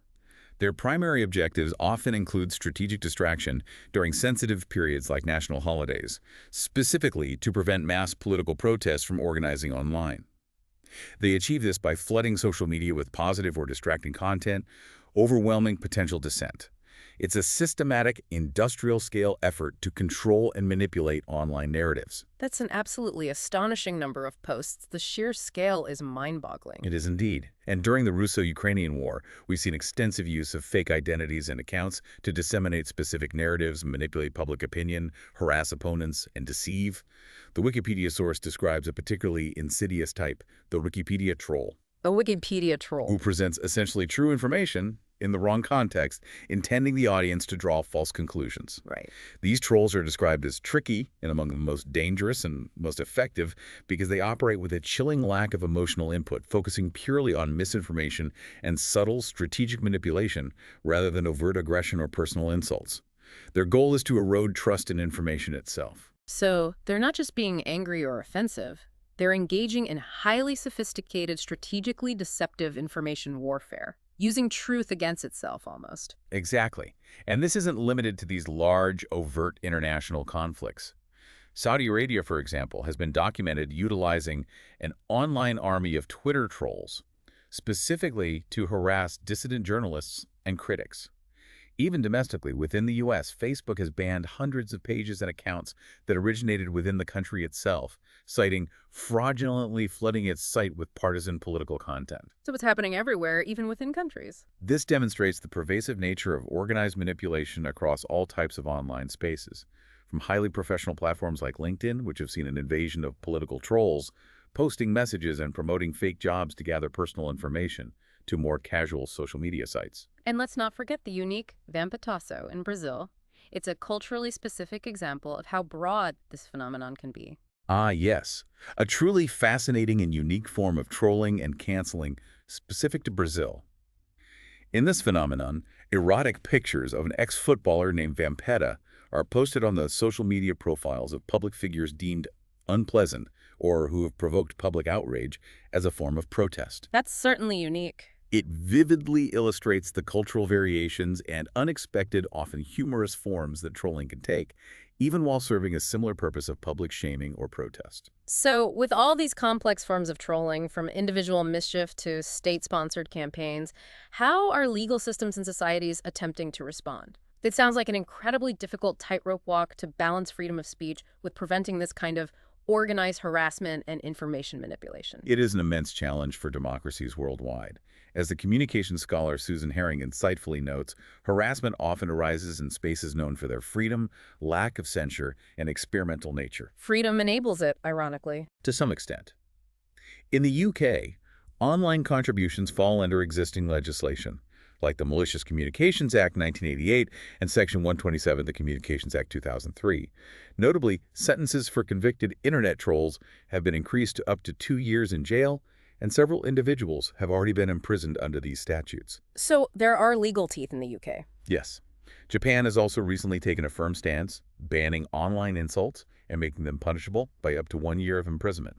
Their primary objectives often include strategic distraction during sensitive periods like national holidays, specifically to prevent mass political protests from organizing online. They achieve this by flooding social media with positive or distracting content, overwhelming potential dissent. It's a systematic, industrial-scale effort to control and manipulate online narratives. That's an absolutely astonishing number of posts. The sheer scale is mind-boggling. It is indeed. And during the Russo-Ukrainian War, we've seen extensive use of fake identities and accounts to disseminate specific narratives, manipulate public opinion, harass opponents, and deceive. The Wikipedia source describes a particularly insidious type, the Wikipedia troll, A Wikipedia troll. who presents essentially true information in the wrong context, intending the audience to draw false conclusions. Right. These trolls are described as tricky and among the most dangerous and most effective because they operate with a chilling lack of emotional input, focusing purely on misinformation and subtle strategic manipulation rather than overt aggression or personal insults. Their goal is to erode trust in information itself. So they're not just being angry or offensive. They're engaging in highly sophisticated, strategically deceptive information warfare, using truth against itself almost. Exactly. And this isn't limited to these large, overt international conflicts. Saudi Arabia, for example, has been documented utilizing an online army of Twitter trolls, specifically to harass dissident journalists and critics. Even domestically, within the U.S., Facebook has banned hundreds of pages and accounts that originated within the country itself, citing fraudulently flooding its site with partisan political content. So it's happening everywhere, even within countries. This demonstrates the pervasive nature of organized manipulation across all types of online spaces, from highly professional platforms like LinkedIn, which have seen an invasion of political trolls, posting messages and promoting fake jobs to gather personal information, to more casual social media sites. And let's not forget the unique Vampetasso in Brazil. It's a culturally specific example of how broad this phenomenon can be. Ah, yes. A truly fascinating and unique form of trolling and canceling specific to Brazil. In this phenomenon, erotic pictures of an ex-footballer named Vampeta are posted on the social media profiles of public figures deemed unpleasant or who have provoked public outrage as a form of protest. That's certainly unique. It vividly illustrates the cultural variations and unexpected, often humorous forms that trolling can take, even while serving a similar purpose of public shaming or protest. So, with all these complex forms of trolling, from individual mischief to state-sponsored campaigns, how are legal systems and societies attempting to respond? It sounds like an incredibly difficult tightrope walk to balance freedom of speech with preventing this kind of organized harassment and information manipulation. It is an immense challenge for democracies worldwide. As the communications scholar Susan Herring insightfully notes, harassment often arises in spaces known for their freedom, lack of censure, and experimental nature. Freedom enables it, ironically. To some extent. In the UK, online contributions fall under existing legislation, like the Malicious Communications Act 1988 and Section 127 of the Communications Act 2003. Notably, sentences for convicted internet trolls have been increased to up to 2 years in jail, and several individuals have already been imprisoned under these statutes. So there are legal teeth in the UK. Yes. Japan has also recently taken a firm stance, banning online insults and making them punishable by up to 1 year of imprisonment.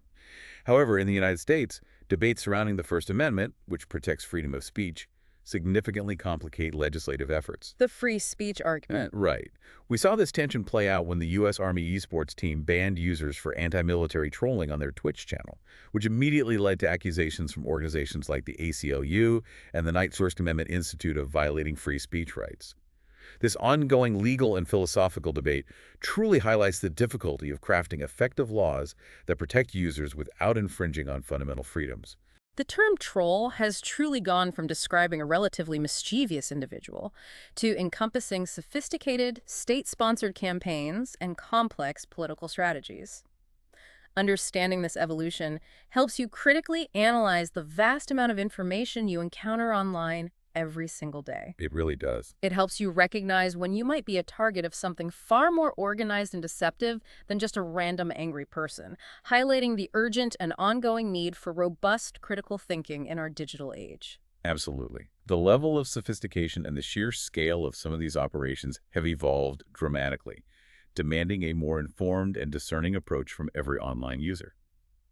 However, in the United States, debates surrounding the First Amendment, which protects freedom of speech, significantly complicate legislative efforts. The free speech argument. Right. We saw this tension play out when the U.S. Army esports team banned users for anti-military trolling on their Twitch channel, which immediately led to accusations from organizations like the ACLU and the Knight First Amendment Institute of violating free speech rights. This ongoing legal and philosophical debate truly highlights the difficulty of crafting effective laws that protect users without infringing on fundamental freedoms. The term troll has truly gone from describing a relatively mischievous individual to encompassing sophisticated, state-sponsored campaigns and complex political strategies. Understanding this evolution helps you critically analyze the vast amount of information you encounter online every single day. It really does. It helps you recognize when you might be a target of something far more organized and deceptive than just a random angry person, highlighting the urgent and ongoing need for robust critical thinking in our digital age. Absolutely. The level of sophistication and the sheer scale of some of these operations have evolved dramatically, demanding a more informed and discerning approach from every online user.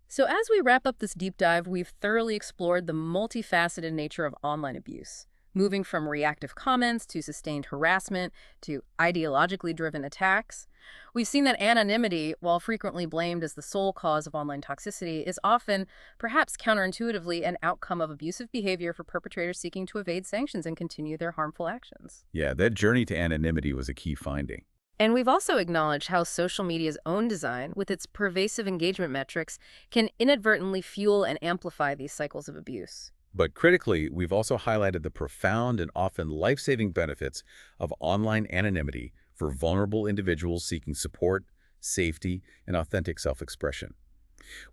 So as we wrap up this deep dive, we've thoroughly explored the multifaceted nature of online abuse, moving from reactive comments to sustained harassment to ideologically driven attacks. We've seen that anonymity, while frequently blamed as the sole cause of online toxicity, is often, perhaps counterintuitively, an outcome of abusive behavior for perpetrators seeking to evade sanctions and continue their harmful actions. Yeah, that journey to anonymity was a key finding. And we've also acknowledged how social media's own design, with its pervasive engagement metrics, can inadvertently fuel and amplify these cycles of abuse. But critically, we've also highlighted the profound and often life-saving benefits of online anonymity for vulnerable individuals seeking support, safety, and authentic self-expression.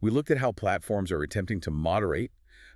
We looked at how platforms are attempting to moderate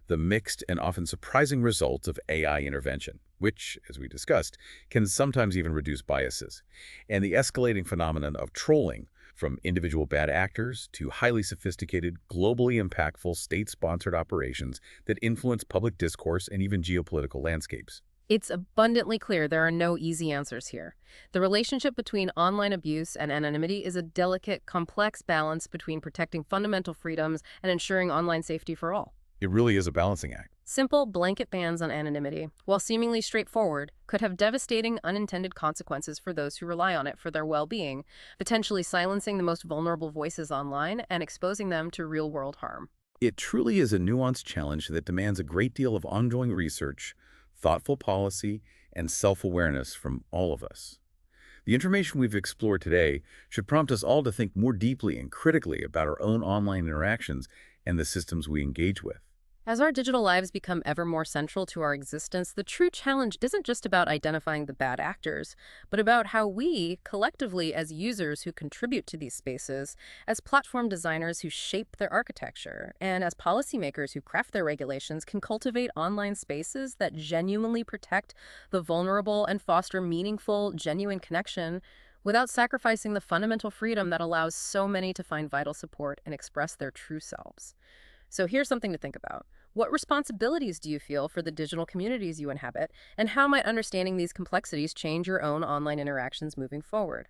the mixed and often surprising results of AI intervention, which, as we discussed, can sometimes even reduce biases, and the escalating phenomenon of trolling, from individual bad actors to highly sophisticated, globally impactful state-sponsored operations that influence public discourse and even geopolitical landscapes. It's abundantly clear there are no easy answers here. The relationship between online abuse and anonymity is a delicate, complex balance between protecting fundamental freedoms and ensuring online safety for all. It really is a balancing act. Simple, blanket bans on anonymity, while seemingly straightforward, could have devastating unintended consequences for those who rely on it for their well-being, potentially silencing the most vulnerable voices online and exposing them to real-world harm. It truly is a nuanced challenge that demands a great deal of ongoing research, thoughtful policy, and self-awareness from all of us. The information we've explored today should prompt us all to think more deeply and critically about our own online interactions and the systems we engage with. As our digital lives become ever more central to our existence, the true challenge isn't just about identifying the bad actors, but about how we, collectively as users who contribute to these spaces, as platform designers who shape their architecture, and as policymakers who craft their regulations, can cultivate online spaces that genuinely protect the vulnerable and foster meaningful, genuine connection without sacrificing the fundamental freedom that allows so many to find vital support and express their true selves. So here's something to think about. What responsibilities do you feel for the digital communities you inhabit, and how might understanding these complexities change your own online interactions moving forward?